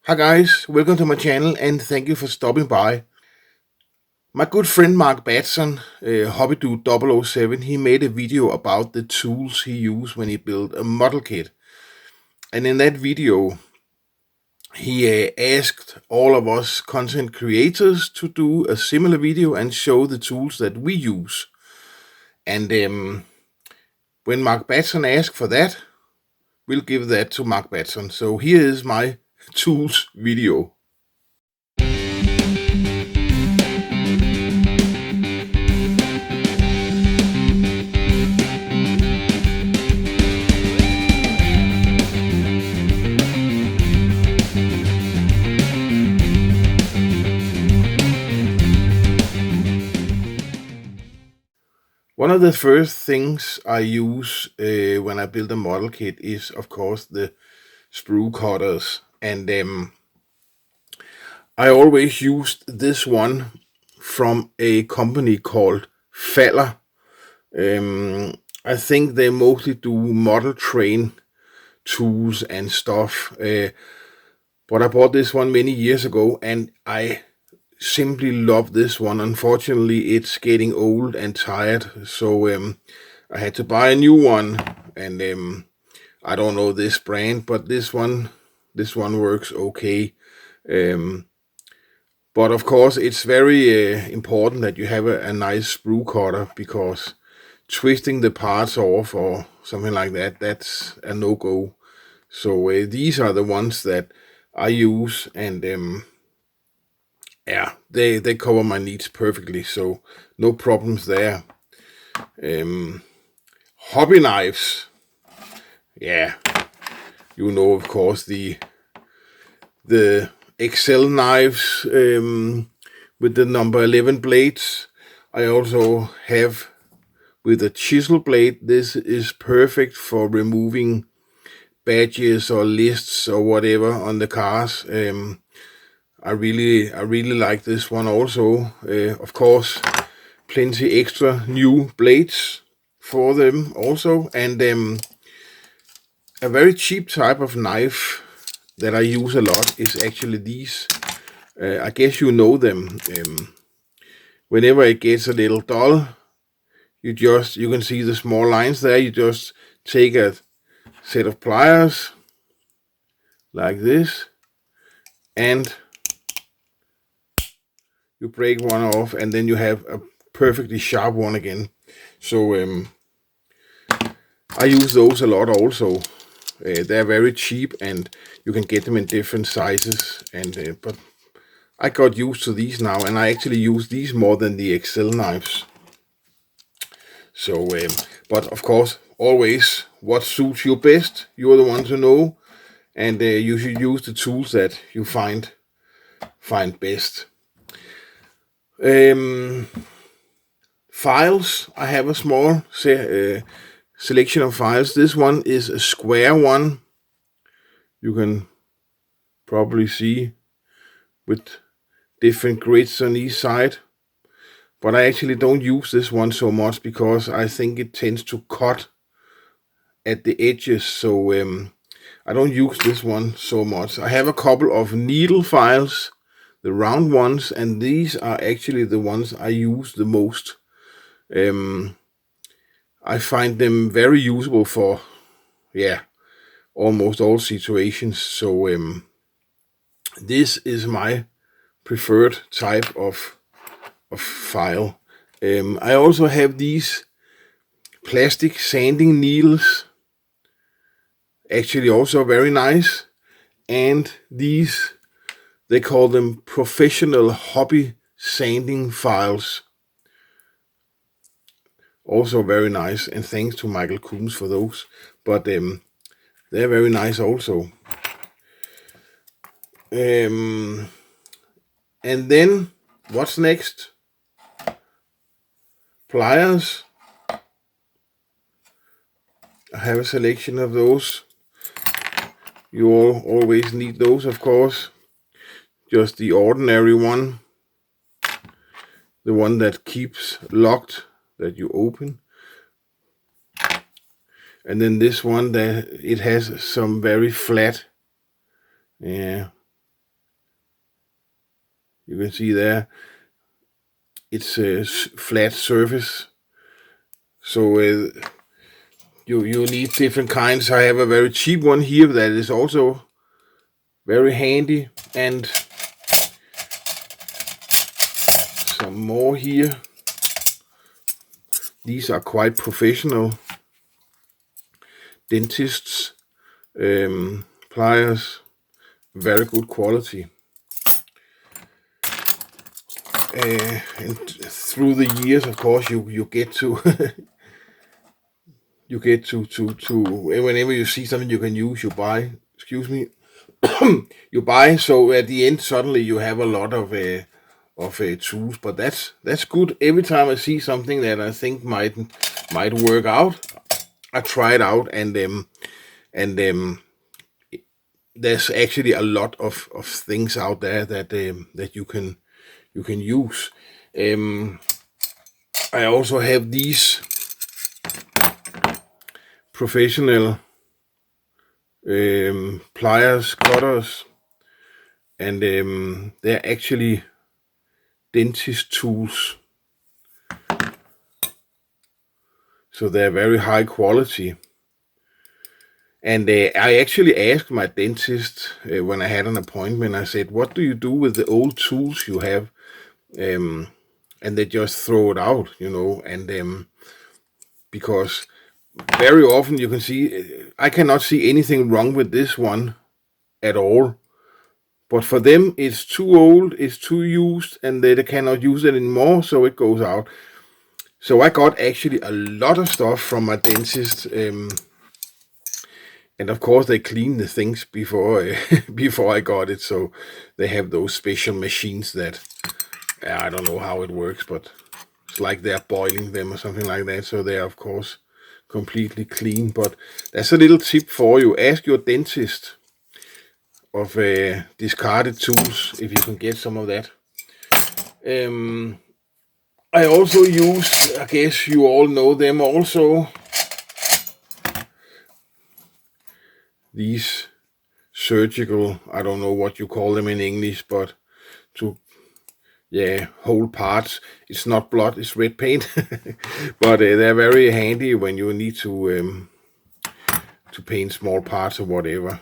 Hi guys, welcome to my channel and thank you for stopping by. My good friend Mark Batson, Hobbydude 007, he made a video about the tools he used when he built a model kit. And in that video, he asked all of us content creators to do a similar video and show the tools that we use. And when Mark Batson asked for that, we'll give that to Mark Batson. So here is my tools video. One of the first things I use when I build a model kit is, of course, the sprue cutters. And I always used this one from a company called Faller. I think they mostly do model train tools and stuff. But I bought this one many years ago and I simply love this one. Unfortunately, it's getting old and tired, so I had to buy a new one. And I don't know this brand, but this one works okay. But of course, it's very important that you have a nice sprue cutter, because twisting the parts off or something like that, that's a no-go. So these are the ones that I use, and yeah, they cover my needs perfectly, so no problems there. Hobby knives, yeah, you know, of course, the XL knives with the number 11 blades. I also have with a chisel blade. This is perfect for removing badges or lists or whatever on the cars. I really like this one also. Of course, plenty extra new blades for them also, and a very cheap type of knife that I use a lot is actually these. I guess you know them. Whenever it gets a little dull, you can see the small lines there. You just take a set of pliers like this, and you break one off, and then you have a perfectly sharp one again. So I use those a lot also. They're very cheap and you can get them in different sizes. And but I got used to these now, and I actually use these more than the XL knives. So, but of course, always what suits you best, you're the one to know, and you should use the tools that you find best. Files, I have a small selection of files. This one is a square one. You can probably see with different grids on each side. But I actually don't use this one so much because I think it tends to cut at the edges. So I don't use this one so much. I have a couple of needle files, the round ones, and these are actually the ones I use the most. I find them very usable for, yeah, almost all situations. So this is my preferred type of file. I also have these plastic sanding needles, actually also very nice. And these, they call them professional hobby sanding files. Also very nice, and thanks to Michael Coombs for those. But they're very nice also. And then what's next? Pliers. I have a selection of those. You all always need those, of course. Just the ordinary one, the one that keeps locked, that you open. And then this one, that it has some very flat, yeah, You can see there, it's a flat surface. So you need different kinds. I have a very cheap one here that is also very handy, and some more here. These are quite professional dentists pliers, very good quality. And through the years, of course, you get to you get to whenever you see something you can use, you buy. Excuse me, you buy. So at the end, suddenly you have a lot of tools. But that's good. Every time I see something that I think might work out, I try it out, and there's actually a lot of things out there that you can use. I also have these professional pliers, cutters, and they're actually dentist tools, so they're very high quality. And I actually asked my dentist when I had an appointment, I said, what do you do with the old tools you have? And they just throw it out, and because very often you can see, I cannot see anything wrong with this one at all. But for them, it's too old, it's too used, and they cannot use it anymore, so it goes out. So I got actually a lot of stuff from my dentist, and of course they clean the things before before I got it. So they have those special machines that I don't know how it works, but it's like they're boiling them or something like that. So they are of course completely clean. But that's a little tip for you. Ask your dentist of discarded tools if you can get some of that. I also use, I guess you all know them also, these surgical, I don't know what you call them in English, but to hold parts. It's not blood, it's red paint. But they're very handy when you need to paint small parts or whatever.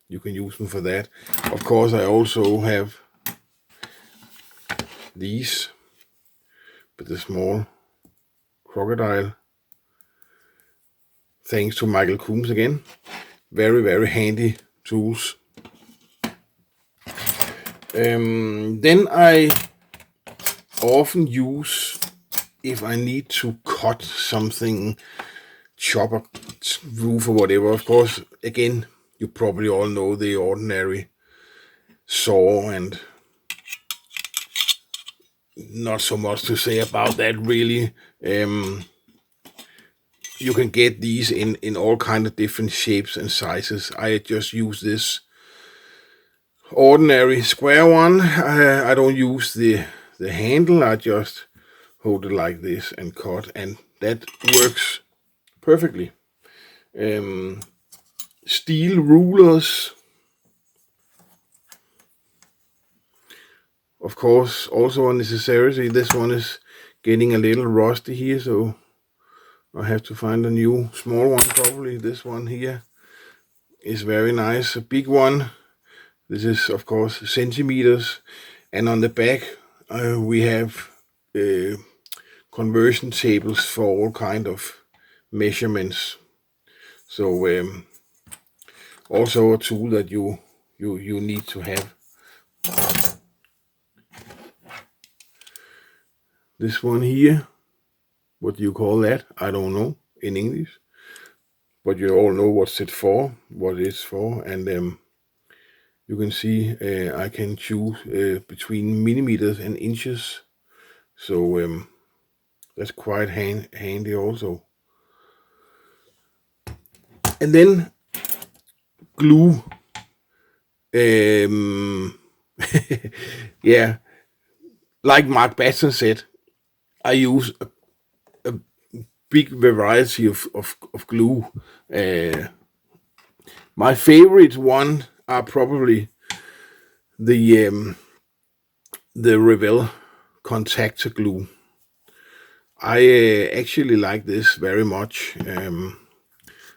You can use them for that. Of course, I also have these with the small crocodile. Thanks to Michael Coombs again. Very, very handy tools. Then I often use, if I need to cut something, chop a roof or whatever. Of course, again, you probably all know the ordinary saw, and not so much to say about that really. You can get these in all kind of different shapes and sizes. I just use this ordinary square one. I don't use the handle. I just hold it like this and cut, and that works perfectly. Steel rulers, of course, also a necessity. This one is getting a little rusty here, so I have to find a new small one probably. This one here is very nice, a big one. This is of course centimeters, and on the back we have conversion tables for all kind of measurements. So also a tool that you need to have. This one here, what do you call that? I don't know in English, but you all know what's it for, what it's for, and you can see I can choose between millimeters and inches, so that's quite handy also. And then glue. Yeah, like Mark Batson said, I use a big variety of glue. My favorite one are probably the the Revell Contactor Glue. I actually like this very much.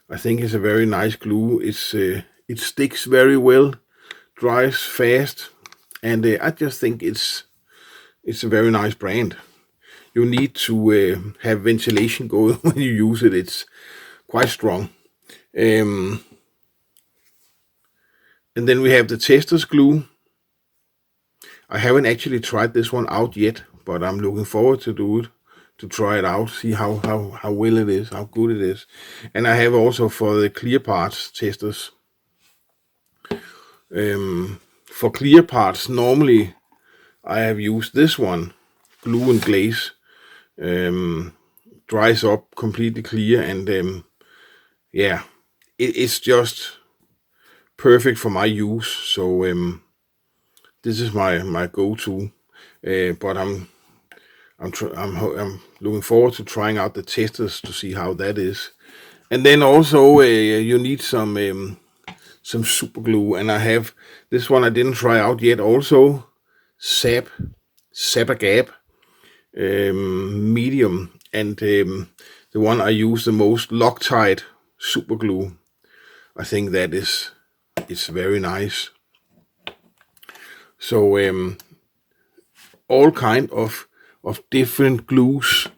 I think it's a very nice glue. It sticks very well, dries fast, and I just think it's a very nice brand. You need to have ventilation going when you use it. It's quite strong. And then we have the Tester's glue. I haven't actually tried this one out yet, but I'm looking forward to do it, to try it out, see how well it is, how good it is. And I have also for the clear parts testers. For clear parts, normally I have used this one, glue and glaze. Dries up completely clear, and yeah, it's just perfect for my use. So this is my go-to. But I'm looking forward to trying out the testers to see how that is. And then also you need some super glue, and I have this one I didn't try out yet. Also, Sondergaard medium, and the one I use the most, Loctite super glue. I think that it's very nice. So all kind of different glues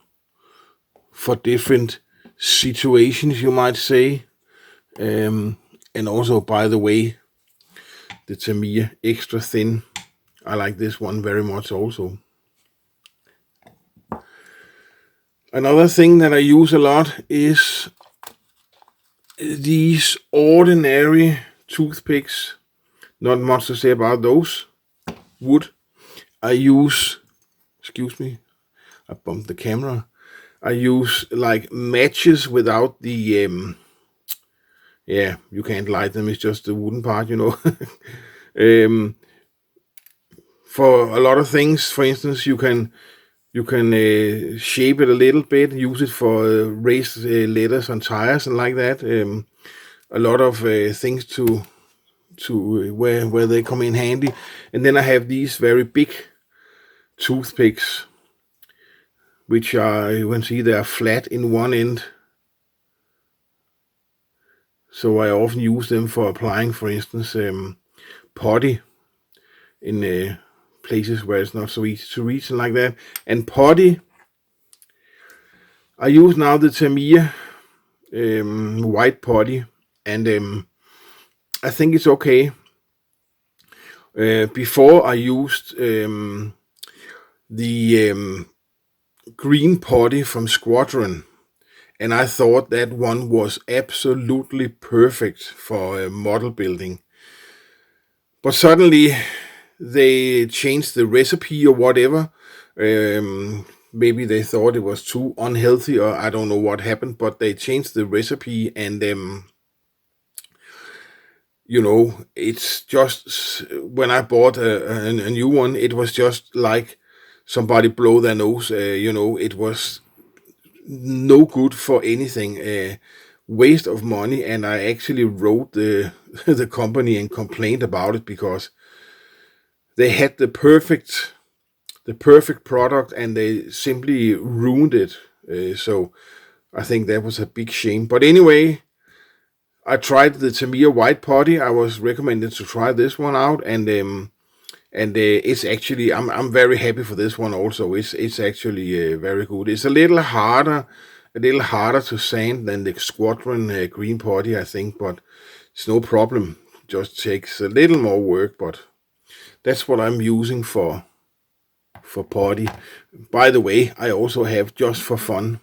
for different situations, you might say. And also, by the way, the Tamiya extra thin. I like this one very much also. Another thing that I use a lot is these ordinary toothpicks. Not much to say about those. Wood. I use, excuse me, I bumped the camera. I use like matches without the, yeah, you can't light them, it's just the wooden part, you know. For a lot of things, for instance, you can shape it a little bit, use it for raised letters on tires and like that. A lot of things to where they come in handy. And then I have these very big toothpicks, which are, you can see they are flat in one end. So I often use them for applying, for instance, Putty in places where it's not so easy to reach and like that. And Putty, I use now the Tamiya white Putty, and I think it's okay. Before I used the green Putty from Squadron, and I thought that one was absolutely perfect for model building. But suddenly they changed the recipe or whatever. Maybe they thought it was too unhealthy, or I don't know what happened, but they changed the recipe, and you know, it's just, when I bought a new one, it was just like somebody blow their nose. You know, it was no good for anything, waste of money. And I actually wrote the the company and complained about it, because they had the perfect product and they simply ruined it. So I think that was a big shame. But anyway, I tried the Tamiya white Putty. I was recommended to try this one out, and it's actually, I'm very happy for this one also. It's actually very good. It's a little harder to sand than the Squadron green Putty, I think, but it's no problem. Just takes a little more work, but that's what I'm using for Putty. By the way, I also have, just for fun,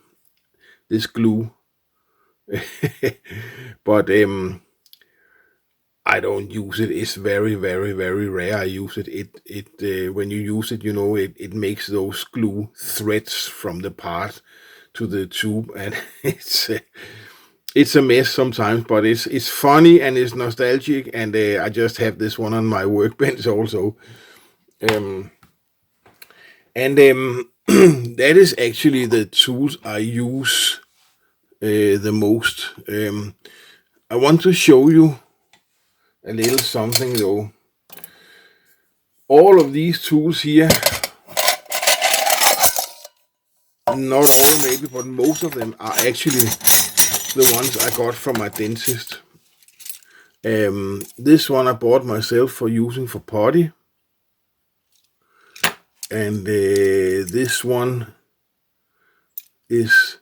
this glue. But I don't use it. It's very, very, very rare I use it. When you use it, you know, it makes those glue threads from the part to the tube, and it's a mess sometimes, but it's funny and it's nostalgic, and I just have this one on my workbench also. That is actually the tools I use the most. I want to show you a little something though. All of these tools here, not all maybe, but most of them are actually the ones I got from my dentist. This one I bought myself for using for Putty. And this one is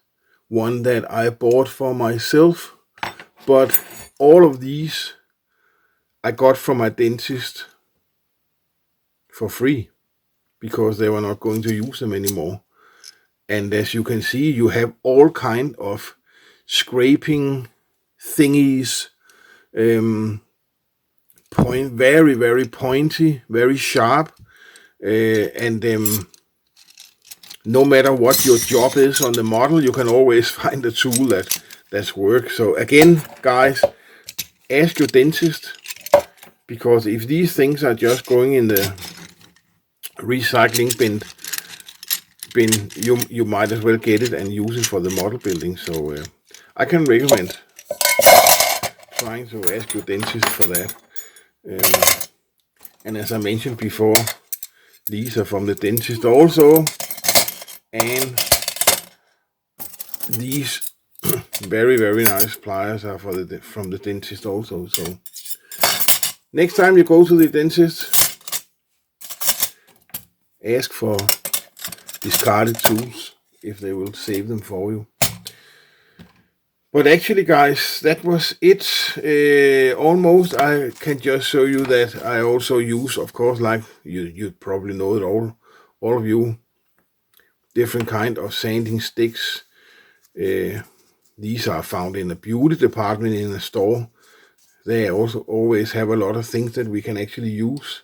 one that I bought for myself. But all of these I got from my dentist for free, because they were not going to use them anymore. And as you can see, you have all kind of scraping thingies, very, very pointy, very sharp, and no matter what your job is on the model, you can always find a tool that's works. So again, guys, ask your dentist, because if these things are just going in the recycling bin, you might as well get it and use it for the model building. So I can recommend trying to ask your dentist for that. And as I mentioned before, these are from the dentist also, and these very, very nice pliers are from the dentist also. So next time you go to the dentist, ask for discarded tools if they will save them for you. But actually, guys, that was it. Almost. I can just show you that I also use, of course, like you probably know it all of you, different kind of sanding sticks. These are found in the beauty department in a store. They also always have a lot of things that we can actually use,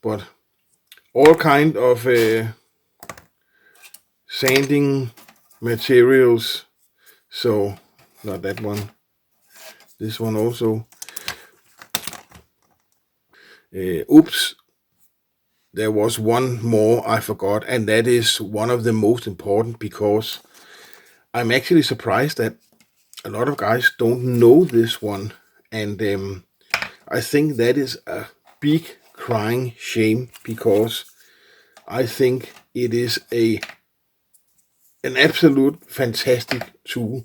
but all kind of sanding materials. So not that one, this one also. Oops, there was one more I forgot, and that is one of the most important, because I'm actually surprised that a lot of guys don't know this one, and I think that is a big crying shame, because I think it is an absolute fantastic tool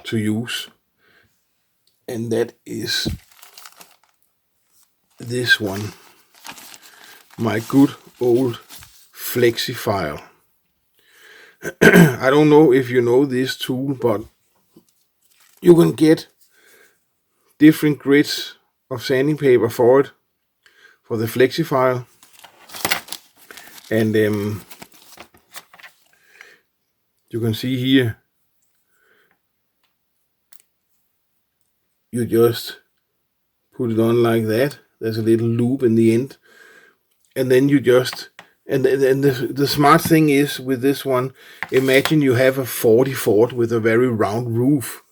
to use, and that is this one, my good old Flexi file. I don't know if you know this tool, but you can get different grids of sanding paper for it, for the Flexi file. And you can see here, you just put it on like that. There's a little loop in the end, and then you just, and the smart thing is with this one, imagine you have a 40 Ford with a very round roof.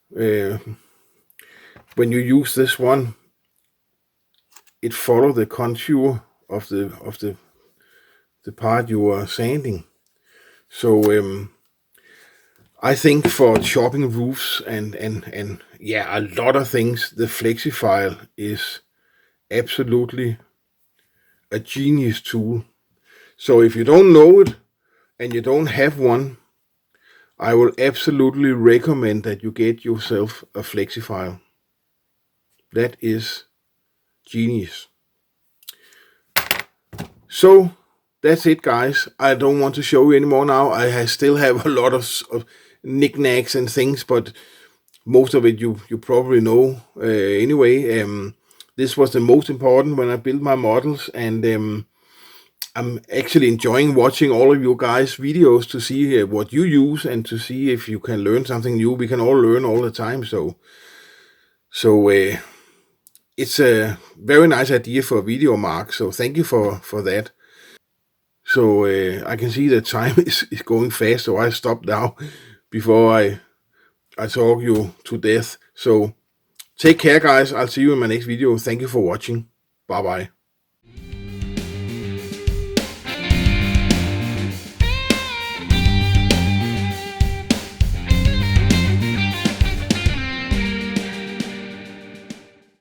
When you use this one, it follows the contour of the part you are sanding. So I think for chopping roofs and yeah, a lot of things, the Flexi file is absolutely a genius tool. So if you don't know it and you don't have one, I will absolutely recommend that you get yourself a Flexi file. That is genius. So that's it, guys. I don't want to show you anymore now. I still have a lot of knickknacks and things, but most of it you probably know anyway. This was the most important when I built my models, and I'm actually enjoying watching all of you guys' videos to see what you use and to see if you can learn something new. We can all learn all the time, so it's a very nice idea for a video, Mark. So thank you for that. So I can see the time is going fast, so I stop now before I talk you to death. So take care, guys. I'll see you in my next video. Thank you for watching. Bye bye.